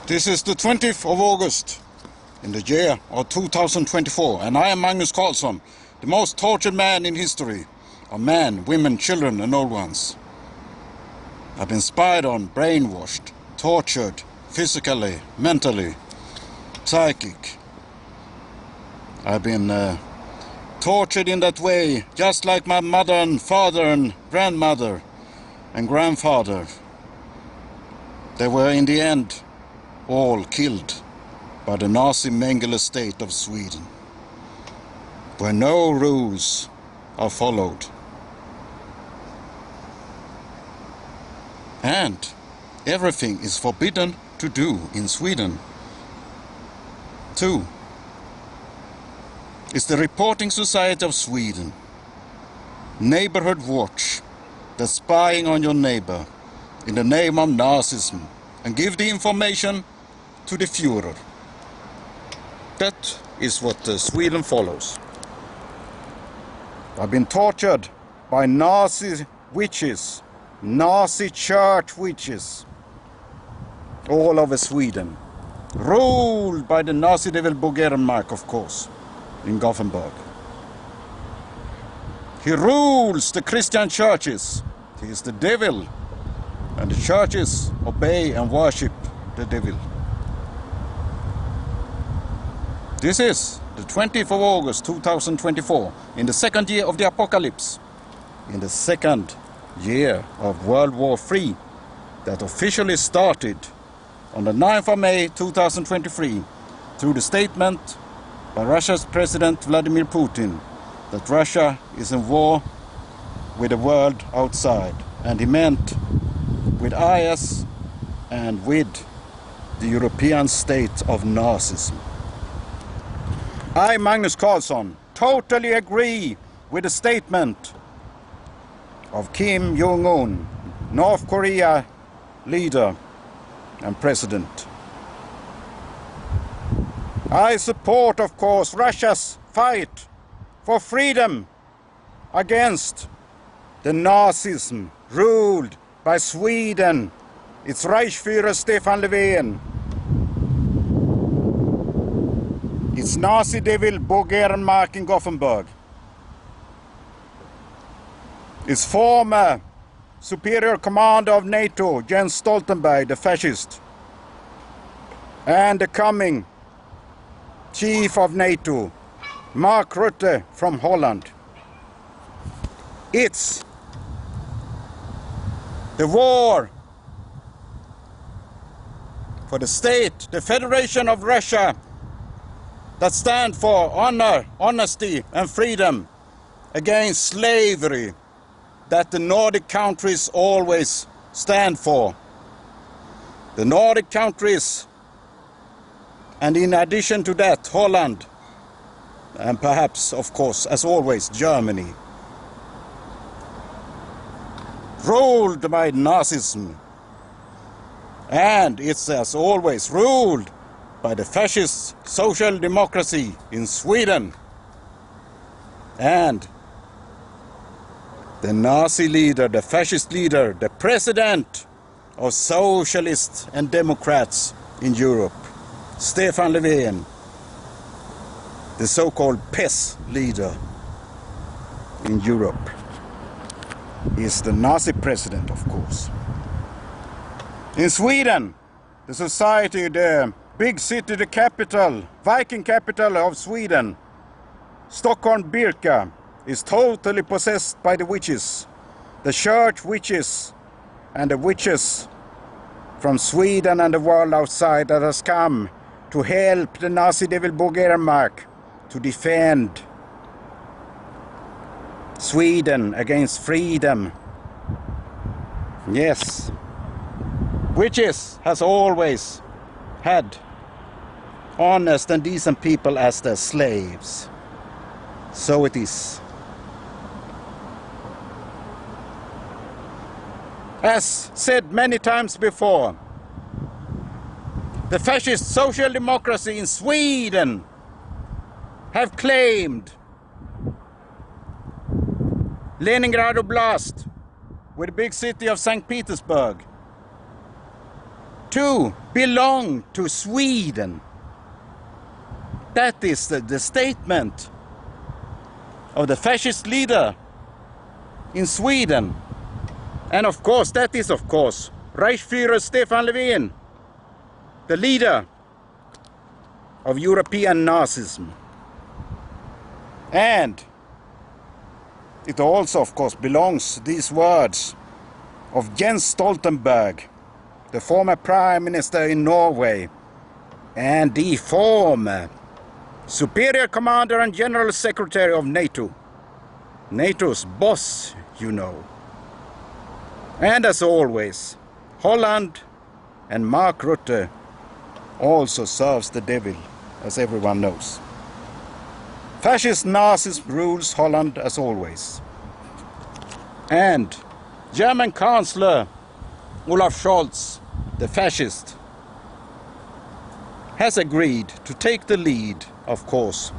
This is the 20th of August in the year of 2024, and I am Magnus Carlsson, the most tortured man in history of men, women, children and old ones. I've been spied on, brainwashed, tortured, physically, mentally, psychic. I've been tortured in that way, just like my mother and father and grandmother and grandfather. They were in the end all killed by the Nazi Mengele state of Sweden, where no rules are followed. And everything is forbidden to do in Sweden. 2. It's the Reporting Society of Sweden, Neighborhood Watch, that's spying on your neighbor in the name of Nazism and give the information to the Führer. That is what Sweden follows. I've been tortured by Nazi witches, Nazi church witches, all over Sweden, ruled by the Nazi devil Bo Gernmark, of course, in Gothenburg. He rules the Christian churches. He is the devil, and the churches obey and worship the devil. This is the 20th of August 2024, in the second year of the apocalypse, in the second year of World War III, that officially started on the 9th of May 2023 through the statement by Russia's President Vladimir Putin that Russia is in war with the world outside, and he meant with IS and with the European state of Nazism. I, Magnus Carlsson, totally agree with the statement of Kim Jong-un, North Korea leader and president. I support, of course, Russia's fight for freedom against the Nazism ruled by Sweden, its Reichsführer Stefan Löfven, its Nazi devil Bo Gernmark in Gothenburg, its former superior commander of NATO, Jens Stoltenberg, the fascist, and the coming chief of NATO, Mark Rutte from Holland. It's the war for the state, the Federation of Russia, that stand for honor, honesty and freedom against slavery, that the Nordic countries always stand for. The Nordic countries, and in addition to that, Holland, and perhaps, of course, as always, Germany, ruled by Nazism, and it's as always ruled by the fascist social democracy in Sweden, and the Nazi leader, the fascist leader, the president of socialists and democrats in Europe, Stefan Löfven, the so-called PES leader in Europe, is the Nazi president, of course. In Sweden, the society, the big city, the capital, viking-capital of Sweden, Stockholm-Birka, is totally possessed by the witches, the church witches and the witches from Sweden and the world outside that has come to help the Nazi devil Bo Gernmark to defend Sweden against freedom. Yes, witches has always had honest and decent people as their slaves. So it is. As said many times before, the fascist social democracy in Sweden have claimed Leningrad Oblast with the big city of St. Petersburg to belong to Sweden. That is the statement of the fascist leader in Sweden. And of course, that is of course Reichsführer Stefan Löfven, the leader of European Nazism. And it also of course belongs to these words of Jens Stoltenberg, the former Prime Minister in Norway and the former Superior Commander and General Secretary of NATO. NATO's boss, you know. And as always, Holland and Mark Rutte also serves the devil, as everyone knows. Fascist Nazism rules Holland as always. And German Chancellor Olaf Scholz, the fascist, has agreed to take the lead, of course,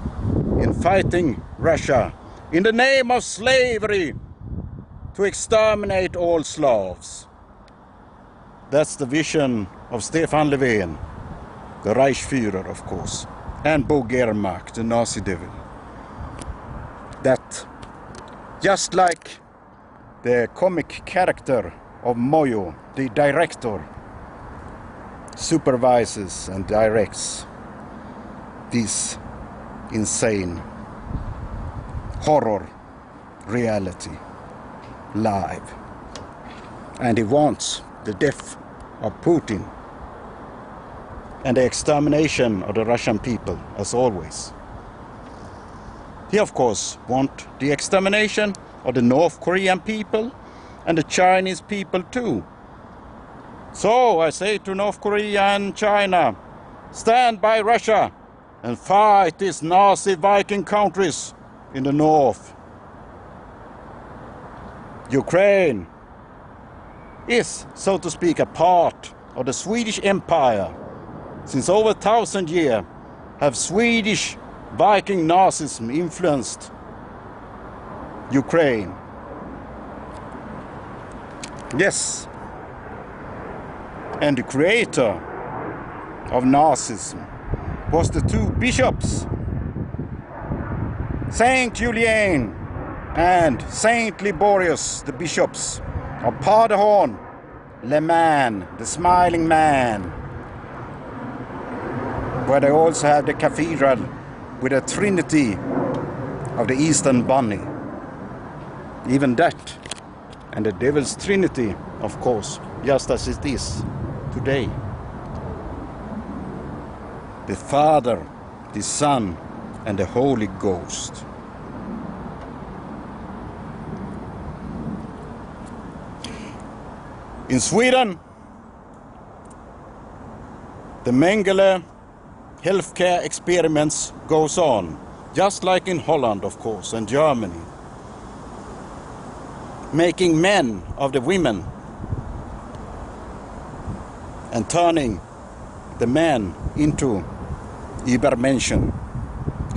in fighting Russia in the name of slavery to exterminate all Slavs. That's the vision of Stefan Löfven, the Reichsführer, of course, and Bo Germark, the Nazi devil. That, just like the comic character of Mojo, the director, supervises and directs this insane horror reality live. And he wants the death of Putin and the extermination of the Russian people, as always. He of course wants the extermination of the North Korean people and the Chinese people too. So I say to North Korea and China, stand by Russia and fight these Nazi Viking countries in the north. Ukraine is, so to speak, a part of the Swedish Empire. Since over 1,000 years have Swedish Viking Nazism influenced Ukraine. Yes. And the creator of Nazism was the two bishops, Saint Julian and Saint Liborius, the bishops of Paderborn, Le Man, the smiling man, where they also have the cathedral with a trinity of the Eastern Bunny. Even that, and the Devil's Trinity, of course, just as it is today. The Father, the Son, and the Holy Ghost. In Sweden, the Mengele healthcare experiments goes on, just like in Holland, of course, and Germany, making men of the women and turning the men into Übermenschen,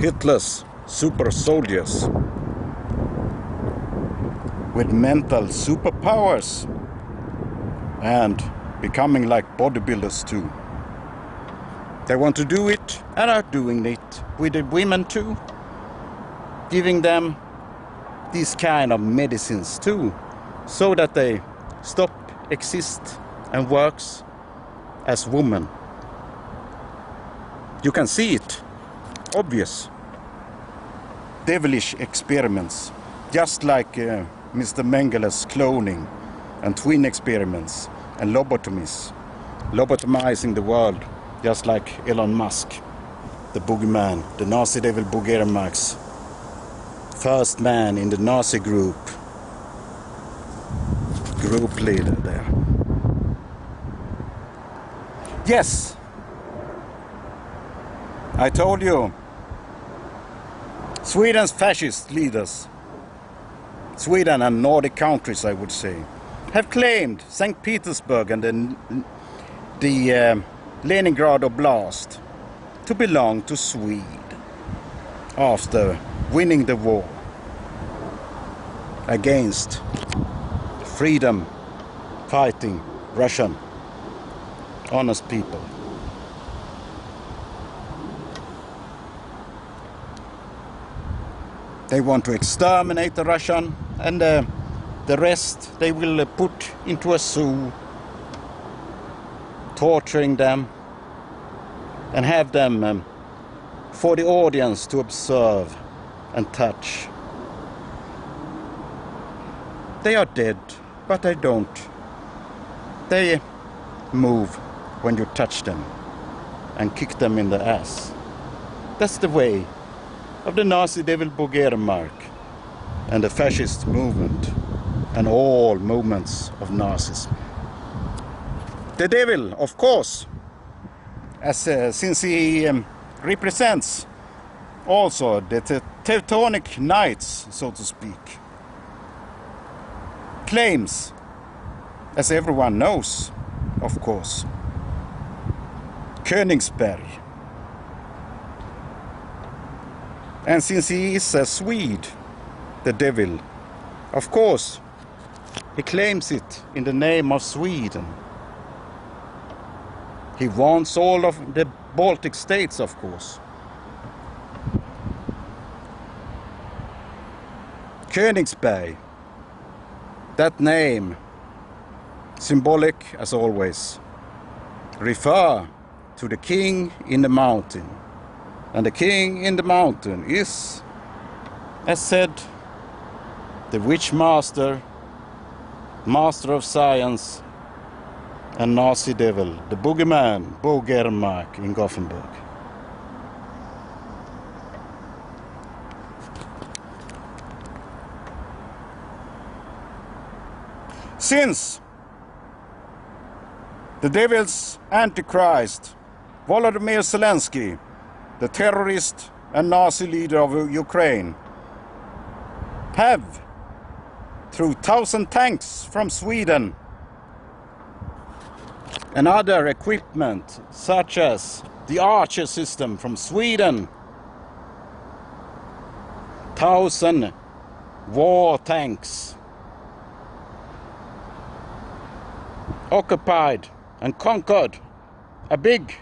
Hitler's super soldiers with mental superpowers and becoming like bodybuilders too. They want to do it and are doing it with the women too, giving them these kind of medicines too, so that they stop exist and works as women. You can see it, obvious. Devilish experiments, just like Mr. Mengele's cloning and twin experiments and lobotomies, lobotomizing the world, just like Elon Musk, the boogeyman, the Nazi devil Bo Germark's first man in the Nazi group leader there. Yes, I told you, Sweden's fascist leaders, Sweden and Nordic countries, I would say, have claimed St. Petersburg and the Leningrad Oblast to belong to Sweden after winning the war against freedom fighting Russian honest people. They want to exterminate the Russian, and the rest they will put into a zoo, torturing them, and have them for the audience to observe and touch. They are dead, but they don't. They move when you touch them and kick them in the ass. That's the way of the Nazi devil Bogiermark and the fascist movement and all movements of Nazism. The devil, of course, since he represents also the Teutonic Knights, so to speak, claims, as everyone knows, of course, Königsberg. And since he is a Swede, the devil, of course, he claims it in the name of Sweden. He wants all of the Baltic states, of course. Königsberg, that name, symbolic as always, refer to the king in the mountain. And the king in the mountain is, as said, the witch master, master of science, and Nazi devil, the boogeyman, Bogiermark in Gothenburg. Since the devil's antichrist, Volodymyr Zelensky, the terrorist and Nazi leader of Ukraine, have, through 1,000 tanks from Sweden and other equipment such as the Archer system from Sweden, 1,000 war tanks, occupied and conquered a big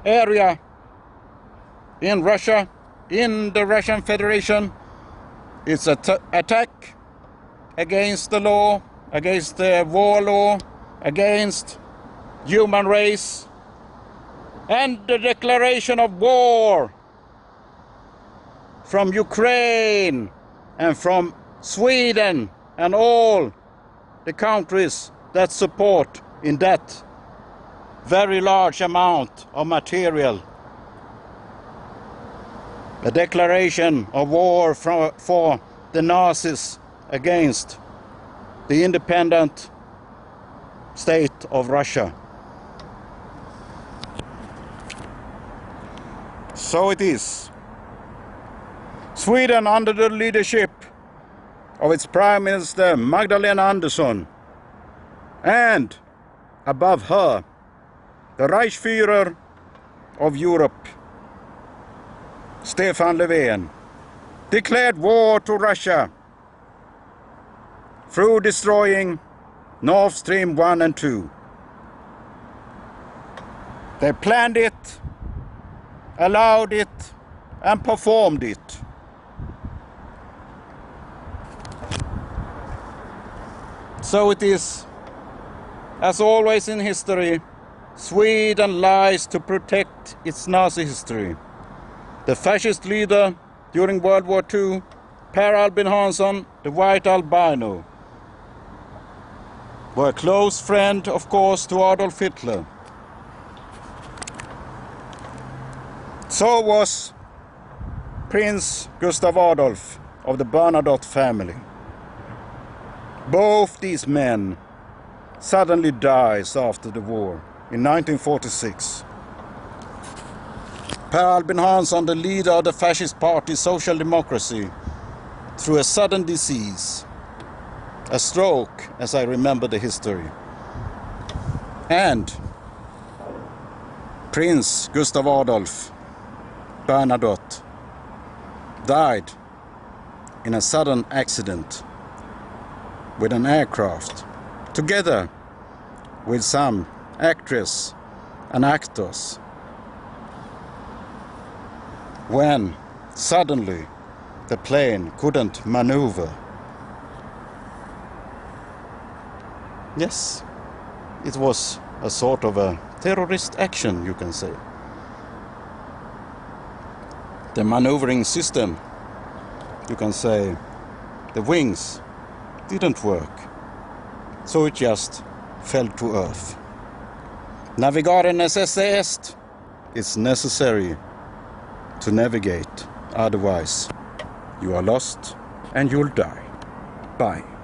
area in Russia, in the Russian Federation. It's an attack against the law, against the war law, against human race, and the declaration of war from Ukraine and from Sweden and all the countries that support in that very large amount of material. A declaration of war for the Nazis against the independent state of Russia. So it is. Sweden, under the leadership of its Prime Minister Magdalena Andersson, and above her, the Reichsführer of Europe, Stefan Löfven, declared war to Russia through destroying Nord Stream 1 and 2. They planned it, allowed it, and performed it. So it is, as always in history, Sweden lies to protect its Nazi history. The fascist leader during World War II, Per Albin Hansson, the White Albino, were a close friend, of course, to Adolf Hitler. So was Prince Gustav Adolf of the Bernadotte family. Both these men suddenly dies after the war in 1946. Per Albin Hansson, the leader of the fascist party Social Democracy, through a sudden disease, a stroke, as I remember the history. And Prince Gustav Adolf Bernadotte died in a sudden accident with an aircraft, together with some actress and actors when suddenly the plane couldn't maneuver. Yes, it was a sort of a terrorist action, you can say. The maneuvering system, you can say, the wings didn't work, so it just fell to earth. Navigare necesse est. It's necessary to navigate, otherwise you are lost and you'll die. Bye.